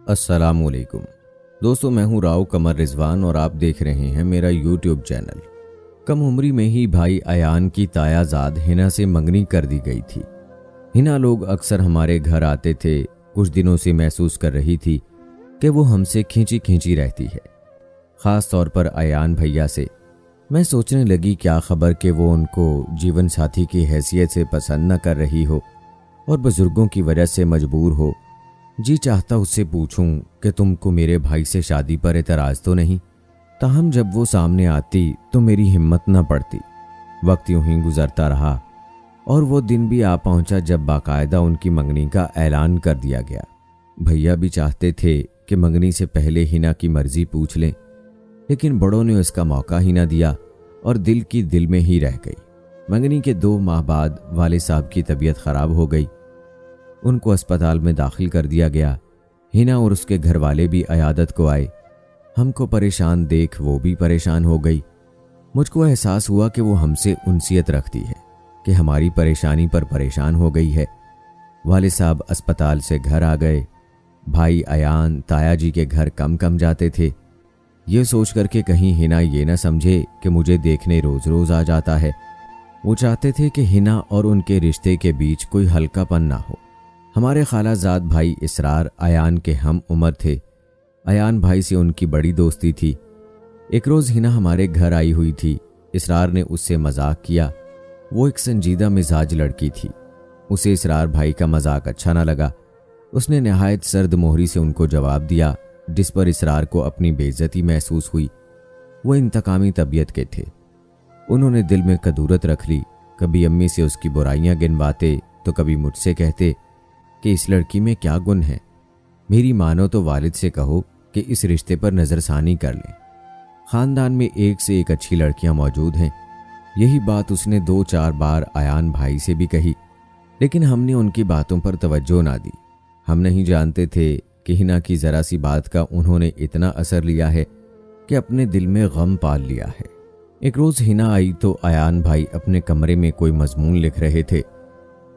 अस्सलामुअलैकुम दोस्तों, मैं हूं राव कमर रिजवान और आप देख रहे हैं मेरा यूट्यूब चैनल। कम उम्री में ही भाई अयान की तायाजाद हिना से मंगनी कर दी गई थी। हिना लोग अक्सर हमारे घर आते थे। कुछ दिनों से महसूस कर रही थी कि वो हमसे खींची खींची रहती है, ख़ास तौर पर अयान भैया से। मैं सोचने लगी क्या खबर कि वो उनको जीवन साथी की हैसियत से पसंद न कर रही हो और बुजुर्गों की वजह से मजबूर हो। जी चाहता उससे पूछूं कि तुमको मेरे भाई से शादी पर एतराज़ तो नहीं, ताहम जब वो सामने आती तो मेरी हिम्मत न पड़ती। वक्त यूं ही गुजरता रहा और वो दिन भी आ पहुंचा जब बाकायदा उनकी मंगनी का ऐलान कर दिया गया। भैया भी चाहते थे कि मंगनी से पहले हिना की मर्जी पूछ लें, लेकिन बड़ों ने उसका मौका ही ना दिया और दिल की दिल में ही रह गई। मंगनी के 2 माह बाद वाले साहब की तबीयत खराब हो गई। उनको अस्पताल में दाखिल कर दिया गया। हिना और उसके घर वाले भी अयादत को आए। हमको परेशान देख वो भी परेशान हो गई। मुझको एहसास हुआ कि वो हमसे उनसियत रखती है, कि हमारी परेशानी पर परेशान हो गई है। वाले साहब अस्पताल से घर आ गए। भाई अयान ताया जी के घर कम कम जाते थे, ये सोच कर के कहीं हिना ये न समझे कि मुझे देखने रोज रोज आ जाता है। वो चाहते थे कि हिना और उनके रिश्ते के बीच कोई हल्कापन ना हो। हमारे खालाजाद भाई इसरार अयान के हम उम्र थे। अयान भाई से उनकी बड़ी दोस्ती थी। एक रोज़ हिना हमारे घर आई हुई थी। इसरार ने उससे मजाक किया। वो एक संजीदा मिजाज लड़की थी। उसे इसरार भाई का मजाक अच्छा ना लगा। उसने नहायत सर्द मोहरी से उनको जवाब दिया, जिस पर इसरार को अपनी बेइज्जती महसूस हुई। वो इंतकामी तबीयत के थे। उन्होंने दिल में कदूरत रख ली। कभी अम्मी से उसकी बुराइयां गिनवाते तो कभी मुझसे कहते कि इस लड़की में क्या गुण है। मेरी मानो तो वालिद से कहो कि इस रिश्ते पर नज़रसानी कर लें। ख़ानदान में एक से एक अच्छी लड़कियां मौजूद हैं। यही बात उसने 2-4 बार अयान भाई से भी कही, लेकिन हमने उनकी बातों पर तवज्जो ना दी। हम नहीं जानते थे कि हिना की ज़रा सी बात का उन्होंने इतना असर लिया है कि अपने दिल में गम पाल लिया है। एक रोज़ हिना आई तो अयान भाई अपने कमरे में कोई मजमून लिख रहे थे।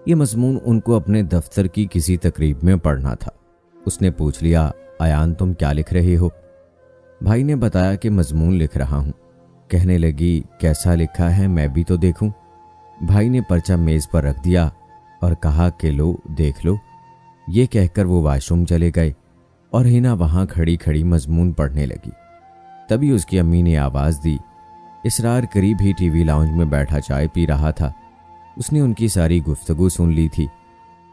ये मजमून उनको अपने दफ्तर की किसी तकरीब में पढ़ना था। उसने पूछ लिया, अयान तुम क्या लिख रहे हो? भाई ने बताया कि मजमून लिख रहा हूँ। कहने लगी, कैसा लिखा है, मैं भी तो देखूं। भाई ने पर्चा मेज पर रख दिया और कहा कि लो देख लो। ये कहकर वो वाशरूम चले गए और हिना वहां खड़ी खड़ी मजमून पढ़ने लगी। तभी उसकी अम्मी ने आवाज दी। इसरार करीब ही टीवी लाउंज में बैठा चाय पी रहा था। उसने उनकी सारी गुफ्तगू सुन ली थी।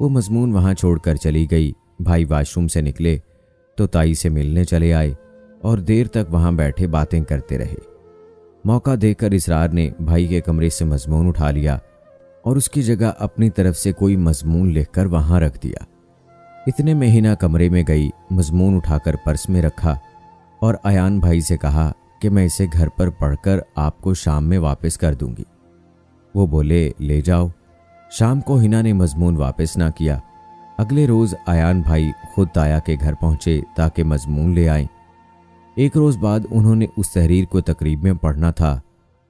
वो मजमून वहां छोड़कर चली गई। भाई वाशरूम से निकले तो ताई से मिलने चले आए और देर तक वहां बैठे बातें करते रहे। मौका देकर इसरार ने भाई के कमरे से मजमून उठा लिया और उसकी जगह अपनी तरफ से कोई मजमून लिखकर वहां रख दिया। इतने में हिना कमरे में गई, मजमून उठाकर पर्स में रखा और अयान भाई से कहा कि मैं इसे घर पर पढ़कर आपको शाम में वापस कर दूंगी। वो बोले, ले जाओ। शाम को हिना ने मजमून वापस ना किया। अगले रोज अयान भाई खुद ताया के घर पहुंचे ताकि मजमून ले आए। एक रोज बाद उन्होंने उस तहरीर को तकरीब में पढ़ना था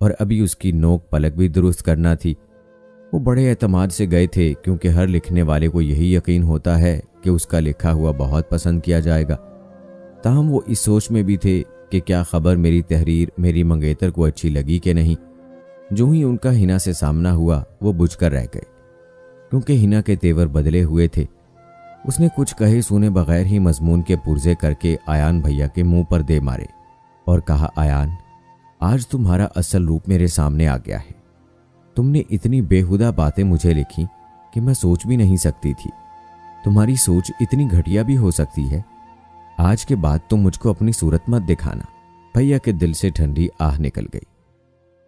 और अभी उसकी नोक पलक भी दुरुस्त करना थी। वो बड़े एतमाद से गए थे, क्योंकि हर लिखने वाले को यही यकीन होता है कि उसका लिखा हुआ बहुत पसंद किया जाएगा। ताहम वो इस सोच में भी थे कि क्या खबर मेरी तहरीर मेरी मंगेतर को अच्छी लगी कि नहीं। जो ही उनका हिना से सामना हुआ वो बुझकर रह गए, क्योंकि हिना के तेवर बदले हुए थे। उसने कुछ कहे सुने बगैर ही मजमून के पुर्जे करके अयान भैया के मुंह पर दे मारे और कहा, अयान आज तुम्हारा असल रूप मेरे सामने आ गया है। तुमने इतनी बेहुदा बातें मुझे लिखी कि मैं सोच भी नहीं सकती थी। तुम्हारी सोच इतनी घटिया भी हो सकती है। आज के बाद तुम मुझको अपनी सूरत मत दिखाना। भैया के दिल से ठंडी आह निकल गई।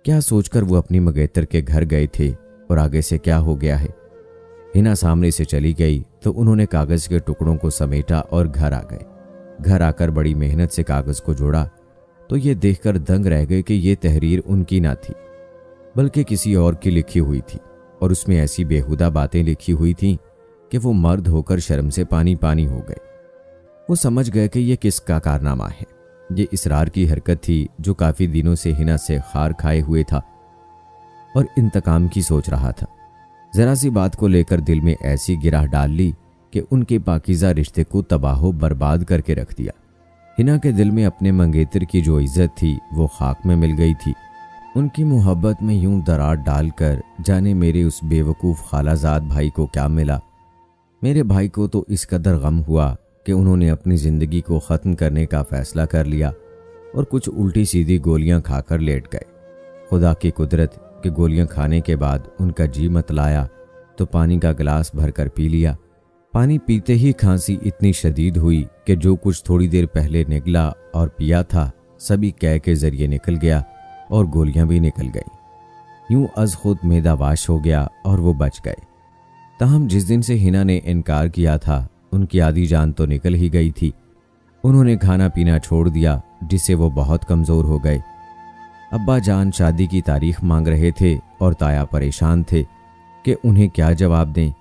क्या सोचकर वो अपनी मंगेतर के घर गए थे और आगे से क्या हो गया है। हिना सामने से चली गई तो उन्होंने कागज के टुकड़ों को समेटा और घर आ गए। घर आकर बड़ी मेहनत से कागज को जोड़ा तो ये देखकर दंग रह गए कि ये तहरीर उनकी ना थी, बल्कि किसी और की लिखी हुई थी और उसमें ऐसी बेहुदा बातें लिखी हुई थीं कि वो मर्द होकर शर्म से पानी पानी हो गए। वो समझ गए कि ये किसका कारनामा है। ये इसरार की हरकत थी, जो काफी दिनों से हिना से खार खाए हुए था और इंतकाम की सोच रहा था। जरा सी बात को लेकर दिल में ऐसी गिराह डाल ली कि उनके पाकीज़ा रिश्ते को तबाह बर्बाद करके रख दिया। हिना के दिल में अपने मंगेतर की जो इज्जत थी वो खाक में मिल गई थी। उनकी मोहब्बत में यूं दरार डालकर जाने मेरे उस बेवकूफ़ खालाजाद भाई को क्या मिला। मेरे भाई को तो इस कदर गम हुआ कि उन्होंने अपनी ज़िंदगी को ख़त्म करने का फ़ैसला कर लिया और कुछ उल्टी सीधी गोलियां खाकर लेट गए। खुदा की कुदरत कि गोलियां खाने के बाद उनका जी मतलाया तो पानी का गिलास भरकर पी लिया। पानी पीते ही खांसी इतनी शदीद हुई कि जो कुछ थोड़ी देर पहले निकला और पिया था सभी कै के ज़रिए निकल गया और गोलियां भी निकल गईं। यूं अज खुद मैदा वाश हो गया और वो बच गए। ताहम जिस दिन से हिना ने इनकार किया था उनकी आधी जान तो निकल ही गई थी। उन्होंने खाना पीना छोड़ दिया जिससे वो बहुत कमज़ोर हो गए। अब्बा जान शादी की तारीख मांग रहे थे और ताया परेशान थे कि उन्हें क्या जवाब दें,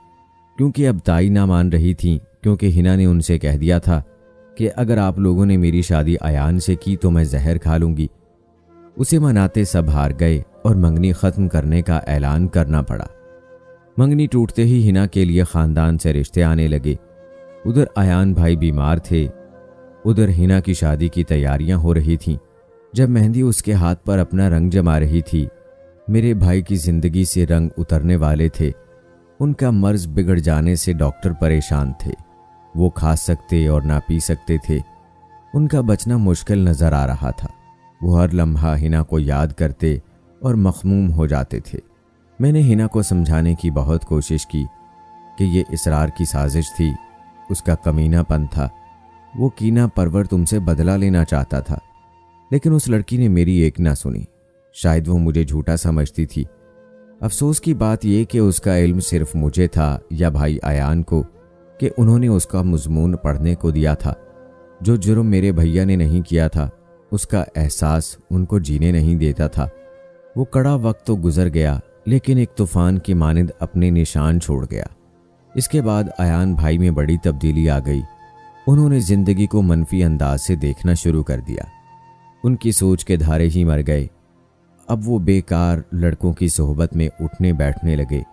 क्योंकि अब ताई ना मान रही थी, क्योंकि हिना ने उनसे कह दिया था कि अगर आप लोगों ने मेरी शादी अयान से की तो मैं जहर खा लूँगी। उसे मनाते सब हार गए और मंगनी ख़त्म करने का ऐलान करना पड़ा। मंगनी टूटते ही हिना के लिए ख़ानदान से रिश्ते आने लगे। उधर अयान भाई बीमार थे, उधर हिना की शादी की तैयारियां हो रही थीं। जब मेहंदी उसके हाथ पर अपना रंग जमा रही थी, मेरे भाई की ज़िंदगी से रंग उतरने वाले थे। उनका मर्ज बिगड़ जाने से डॉक्टर परेशान थे। वो खा सकते और ना पी सकते थे। उनका बचना मुश्किल नज़र आ रहा था। वो हर लम्हा हिना को याद करते और मखमूम हो जाते थे। मैंने हिना को समझाने की बहुत कोशिश की कि ये इसरार की साजिश थी, उसका कमीनापन था। वो कीना परवर तुमसे बदला लेना चाहता था, लेकिन उस लड़की ने मेरी एक ना सुनी। शायद वो मुझे झूठा समझती थी। अफसोस की बात यह कि उसका इल्म सिर्फ मुझे था या भाई अयान को कि उन्होंने उसका मज़मून पढ़ने को दिया था। जो जुर्म मेरे भैया ने नहीं किया था उसका एहसास उनको जीने नहीं देता था। वो कड़ा वक्त तो गुजर गया, लेकिन एक तूफान की मानिंद अपने निशान छोड़ गया। इसके बाद अयान भाई में बड़ी तब्दीली आ गई। उन्होंने ज़िंदगी को मनफी अंदाज से देखना शुरू कर दिया। उनकी सोच के धारे ही मर गए। अब वो बेकार लड़कों की सोहबत में उठने बैठने लगे,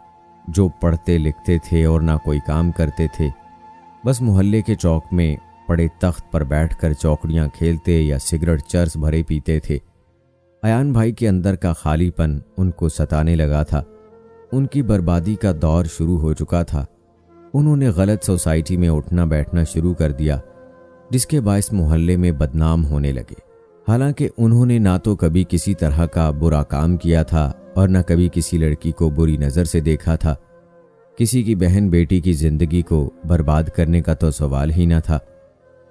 जो पढ़ते लिखते थे और ना कोई काम करते थे। बस मोहल्ले के चौक में पड़े तख्त पर बैठकर चौकड़ियाँ खेलते या सिगरेट चर्स भरे पीते थे। अयान भाई के अंदर का खालीपन उनको सताने लगा था। उनकी बर्बादी का दौर शुरू हो चुका था। उन्होंने गलत सोसाइटी में उठना बैठना शुरू कर दिया, जिसके बायस मोहल्ले में बदनाम होने लगे। हालांकि उन्होंने ना तो कभी किसी तरह का बुरा काम किया था और न कभी किसी लड़की को बुरी नज़र से देखा था। किसी की बहन बेटी की ज़िंदगी को बर्बाद करने का तो सवाल ही न था।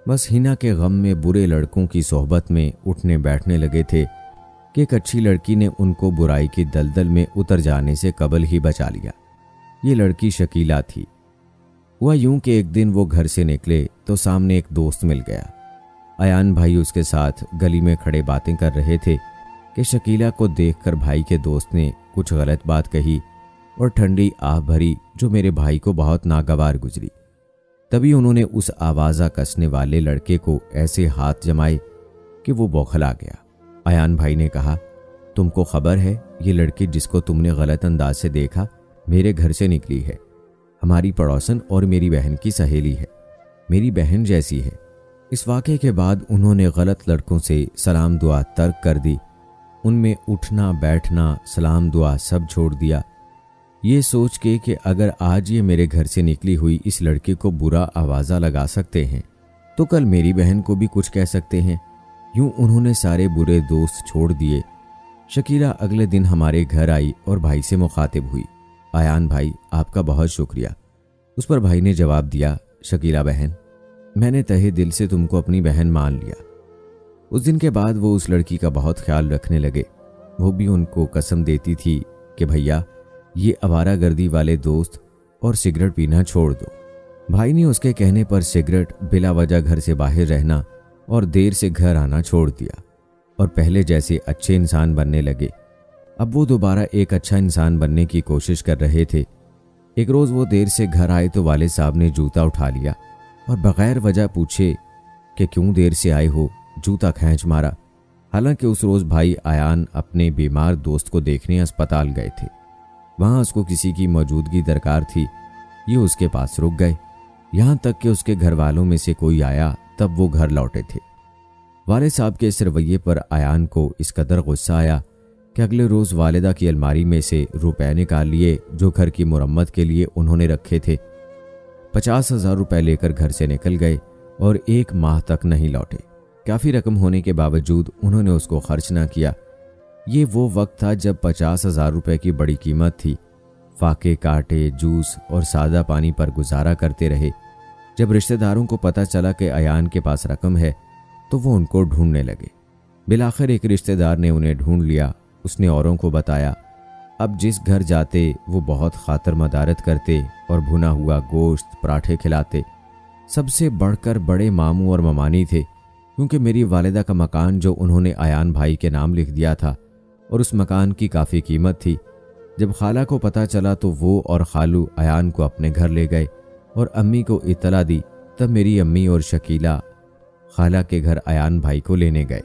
बस हिना के गम में बुरे लड़कों की सोहबत में उठने बैठने लगे थे कि एक अच्छी लड़की ने उनको बुराई की दलदल में उतर जाने से कबल ही बचा लिया। ये लड़की शकीला थी। हुआ यूं कि एक दिन वो घर से निकले तो सामने एक दोस्त मिल गया। अयान भाई उसके साथ गली में खड़े बातें कर रहे थे कि शकीला को देखकर भाई के दोस्त ने कुछ गलत बात कही और ठंडी आह भरी जो मेरे भाई को बहुत नागवार गुजरी। तभी उन्होंने उस आवाज़ा कसने वाले लड़के को ऐसे हाथ जमाए कि वो बौखला गया। अयान भाई ने कहा, तुमको खबर है ये लड़की जिसको तुमने गलत अंदाज से देखा मेरे घर से निकली है। हमारी पड़ोसन और मेरी बहन की सहेली है, मेरी बहन जैसी है। इस वाक़े के बाद उन्होंने गलत लड़कों से सलाम दुआ तर्क कर दी। उनमें उठना बैठना सलाम दुआ सब छोड़ दिया, ये सोच के कि अगर आज ये मेरे घर से निकली हुई इस लड़के को बुरा आवाज़ा लगा सकते हैं तो कल मेरी बहन को भी कुछ कह सकते हैं। यूं उन्होंने सारे बुरे दोस्त छोड़ दिए। शकीला अगले दिन हमारे घर आई और भाई से मुखातिब हुई। अयान भाई, आपका बहुत शुक्रिया। उस पर भाई ने जवाब दिया, शकीला बहन, मैंने तहे दिल से तुमको अपनी बहन मान लिया। उस दिन के बाद वो उस लड़की का बहुत ख्याल रखने लगे। वो भी उनको कसम देती थी कि भैया ये आवारागर्दी वाले दोस्त और सिगरेट पीना छोड़ दो। भाई ने उसके कहने पर सिगरेट, बिला वजह घर से बाहर रहना और देर से घर आना छोड़ दिया और पहले जैसे अच्छे इंसान बनने लगे। अब वो दोबारा एक अच्छा इंसान बनने की कोशिश कर रहे थे। एक रोज़ वो देर से घर आए तो वाले साहब ने जूता उठा लिया और बगैर वजह पूछे कि क्यों देर से आए हो, जूता खींच मारा। हालांकि उस रोज़ भाई अयान अपने बीमार दोस्त को देखने अस्पताल गए थे। वहाँ उसको किसी की मौजूदगी दरकार थी। ये उसके पास रुक गए। यहाँ तक कि उसके घर वालों में से कोई आया तब वो घर लौटे थे। वालिद साहब के इस रवैये पर आयान को इस कदर गुस्सा आया कि अगले रोज़ वालिदा की अलमारी में से रुपए निकाल लिए जो घर की मुरम्मत के लिए उन्होंने रखे थे। 50,000 रुपए लेकर घर से निकल गए और 1 माह तक नहीं लौटे। काफ़ी रकम होने के बावजूद उन्होंने उसको खर्च ना किया। ये वो वक्त था जब 50,000 रुपए की बड़ी कीमत थी। फाके, कांटे, जूस और सादा पानी पर गुजारा करते रहे। जब रिश्तेदारों को पता चला कि अयान के पास रकम है तो वो उनको ढूंढने लगे। बिलाखिर एक रिश्तेदार ने उन्हें ढूंढ लिया। उसने औरों को बताया। अब जिस घर जाते वो बहुत खातर मदारत करते और भुना हुआ गोश्त, पराठे खिलाते। सबसे बढ़कर बड़े मामू और ममानी थे, क्योंकि मेरी वालिदा का मकान जो उन्होंने अयान भाई के नाम लिख दिया था और उस मकान की काफ़ी कीमत थी। जब खाला को पता चला तो वो और खालू अयान को अपने घर ले गए और अम्मी को इत्तला दी। तब मेरी अम्मी और शकीला खाला के घर अयान भाई को लेने गए।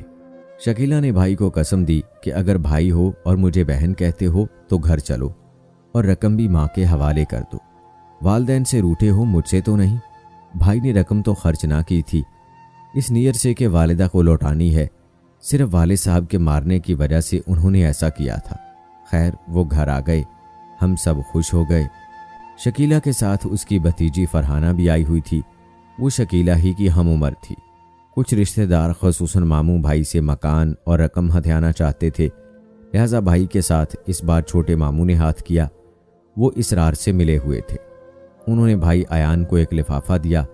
शकीला ने भाई को कसम दी कि अगर भाई हो और मुझे बहन कहते हो तो घर चलो और रकम भी माँ के हवाले कर दो। वालदैन से रूठे हो, मुझसे तो नहीं। भाई ने रकम तो खर्च ना की थी, इस नियत से कि वालिदा को लौटानी है। सिर्फ वालिद साहब के मारने की वजह से उन्होंने ऐसा किया था। खैर वो घर आ गए, हम सब खुश हो गए। शकीला के साथ उसकी भतीजी फरहाना भी आई हुई थी। वो शकीला ही की हम उम्र थी। कुछ रिश्तेदार ख़ुसूसन मामू भाई से मकान और रकम हथियाना चाहते थे, लिहाजा भाई के साथ इस बार छोटे मामू ने हाथ किया। वो इसरार से मिले हुए थे। उन्होंने भाई अयान को एक लिफाफा दिया,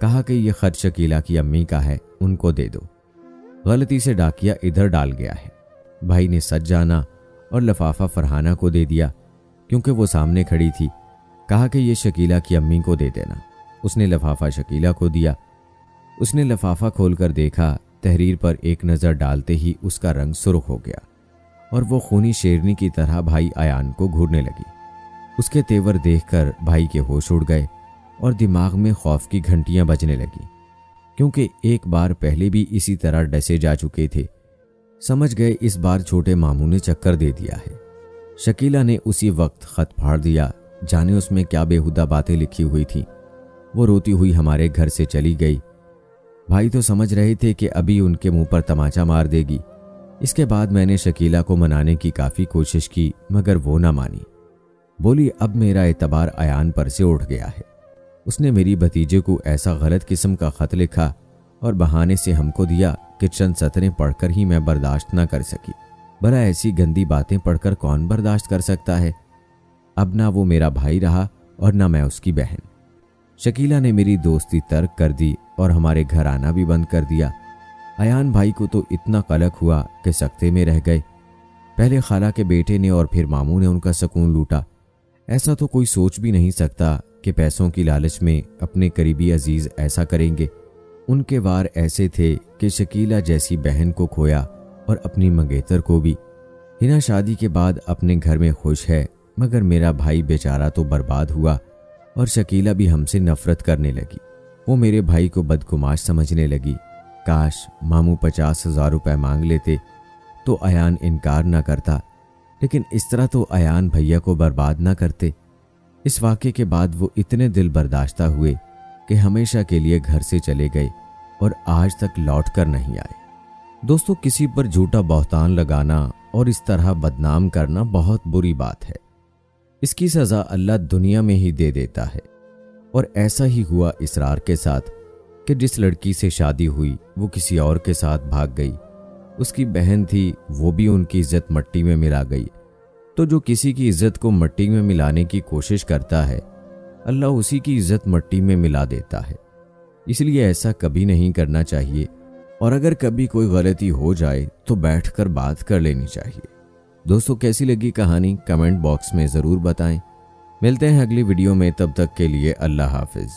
कहा कि यह खर्च शकीला की अम्मी का है, उनको दे दो। गलती से डाकिया इधर डाल गया है। भाई ने सच जाना और लिफाफा फरहाना को दे दिया, क्योंकि वो सामने खड़ी थी। कहा कि यह शकीला की अम्मी को दे देना। उसने लिफाफा शकीला को दिया। उसने लिफाफा खोलकर देखा। तहरीर पर एक नज़र डालते ही उसका रंग सुर्ख हो गया और वो खूनी शेरनी की तरह भाई अयान को घूरने लगी। उसके तेवर देखकर भाई के होश उड़ गए और दिमाग में खौफ की घंटियां बजने लगी, क्योंकि एक बार पहले भी इसी तरह डसे जा चुके थे। समझ गए इस बार छोटे मामू ने चक्कर दे दिया है। शकीला ने उसी वक्त खत फाड़ दिया, जाने उसमें क्या बेहुदा बातें लिखी हुई थी। वो रोती हुई हमारे घर से चली गई। भाई तो समझ रहे थे कि अभी उनके मुंह पर तमाचा मार देगी। इसके बाद मैंने शकीला को मनाने की काफ़ी कोशिश की, मगर वो ना मानी। बोली अब मेरा एतबार अयान पर से उठ गया है। उसने मेरी भतीजे को ऐसा गलत किस्म का ख़त लिखा और बहाने से हमको दिया कि चंद सतरें पढ़कर ही मैं बर्दाश्त ना कर सकी। भला ऐसी गंदी बातें पढ़कर कौन बर्दाश्त कर सकता है। अब ना वो मेरा भाई रहा और ना मैं उसकी बहन। शकीला ने मेरी दोस्ती तर्क कर दी और हमारे घर आना भी बंद कर दिया। अयान भाई को तो इतना कलक हुआ कि सख्ते में रह गए। पहले खाला के बेटे ने और फिर मामू ने उनका सुकून लूटा। ऐसा तो कोई सोच भी नहीं सकता कि पैसों की लालच में अपने करीबी अजीज ऐसा करेंगे। उनके वार ऐसे थे कि शकीला जैसी बहन को खोया और अपनी मंगेतर को भी। हिना शादी के बाद अपने घर में खुश है, मगर मेरा भाई बेचारा तो बर्बाद हुआ और शकीला भी हमसे नफरत करने लगी। वो मेरे भाई को बदकुमाश समझने लगी। काश मामू 50,000 रुपए मांग लेते तो अयान इनकार ना करता, लेकिन इस तरह तो अयान भैया को बर्बाद ना करते। इस वाक़े के बाद वो इतने दिल बर्दाश्ता हुए कि हमेशा के लिए घर से चले गए और आज तक लौट कर नहीं आए। दोस्तों, किसी पर झूठा बहतान लगाना और इस तरह बदनाम करना बहुत बुरी बात है। इसकी सज़ा अल्लाह दुनिया में ही दे देता है। और ऐसा ही हुआ इसरार के साथ कि जिस लड़की से शादी हुई वो किसी और के साथ भाग गई। उसकी बहन थी, वो भी उनकी इज्जत मट्टी में मिला गई। तो जो किसी की इज्जत को मट्टी में मिलाने की कोशिश करता है, अल्लाह उसी की इज्जत मट्टी में मिला देता है। इसलिए ऐसा कभी नहीं करना चाहिए, और अगर कभी कोई गलती हो जाए तो बैठकर बात कर लेनी चाहिए। दोस्तों, कैसी लगी कहानी कमेंट बॉक्स में ज़रूर बताएं। मिलते हैं अगली वीडियो में, तब तक के लिए अल्लाह हाफिज़।